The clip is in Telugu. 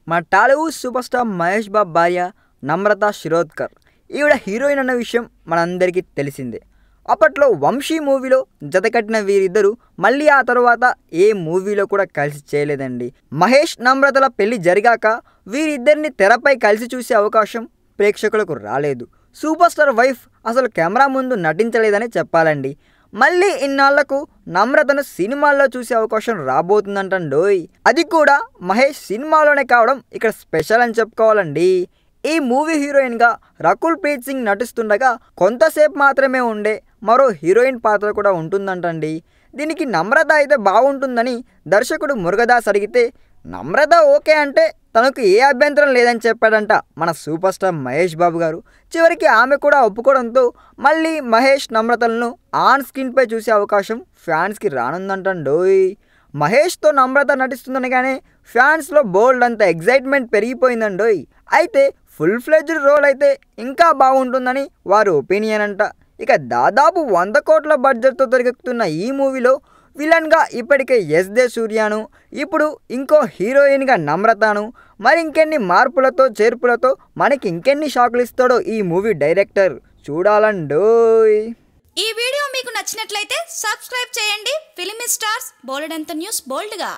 మన టాలీవుడ్ సూపర్ స్టార్ మహేష్ బాబు భార్య నమ్రత శిరోద్కర్. ఈవిడ హీరోయిన్ అన్న విషయం మనందరికీ తెలిసిందే. అప్పట్లో వంశీ మూవీలో జతకట్టిన వీరిద్దరూ మళ్ళీ ఆ తర్వాత ఏ మూవీలో కూడా కలిసి చేయలేదండి. మహేష్ నమ్రతల పెళ్లి జరిగాక వీరిద్దరిని తెరపై కలిసి చూసే అవకాశం ప్రేక్షకులకు రాలేదు. సూపర్ స్టార్ వైఫ్ అసలు కెమెరా ముందు నటించలేదని చెప్పాలండి. మళ్ళీ ఇన్నాళ్లకు నమ్రతను సినిమాల్లో చూసే అవకాశం రాబోతుందంటండోయ్. అది కూడా మహేష్ సినిమాలోనే కావడం ఇక్కడ స్పెషల్ అని చెప్పుకోవాలండి. ఈ మూవీ హీరోయిన్గా రకుల్ ప్రీత్ సింగ్ నటిస్తుండగా కొంతసేపు మాత్రమే ఉండే మరో హీరోయిన్ పాత్ర కూడా ఉంటుందంటండి. దీనికి నమ్రత అయితే బాగుంటుందని దర్శకుడు మురుగదాస్ అడిగితే నమ్రత ఓకే అంటే తనకు ఏ అభ్యంతరం లేదని చెప్పాడంట మన సూపర్ స్టార్ మహేష్ బాబు గారు. చివరికి ఆమె కూడా ఒప్పుకోవడంతో మళ్ళీ మహేష్ నమ్రతలను ఆన్ స్క్రీన్పై చూసే అవకాశం ఫ్యాన్స్కి రానుందంటండోయ్. మహేష్తో నమ్రత నటిస్తుందనగానే ఫ్యాన్స్లో బోల్డ్ అంత ఎగ్జైట్మెంట్ పెరిగిపోయిందండోయ్. అయితే ఫుల్ ఫ్లెడ్జ్డ్ రోల్ అయితే ఇంకా బాగుంటుందని వారి ఒపీనియన్ అంట. ఇక దాదాపు 100 కోట్ల బడ్జెట్తో తెరకెక్కుతున్న ఈ మూవీలో విలన్గా ఇప్పటికే ఎస్ జే సూర్యను, ఇప్పుడు ఇంకో హీరోయిన్గా నమ్రతను, మరి ఇంకెన్ని మార్పులతో చేర్పులతో మనకి ఇంకెన్ని షాకులు ఇస్తాడో ఈ మూవీ డైరెక్టర్. చూడాలండోయ్. ఈ వీడియో మీకు నచ్చినట్లయితే సబ్స్క్రైబ్ చేయండి. ఫిలిమి స్టార్స్ బోలెడంత న్యూస్ బోల్డ్గా.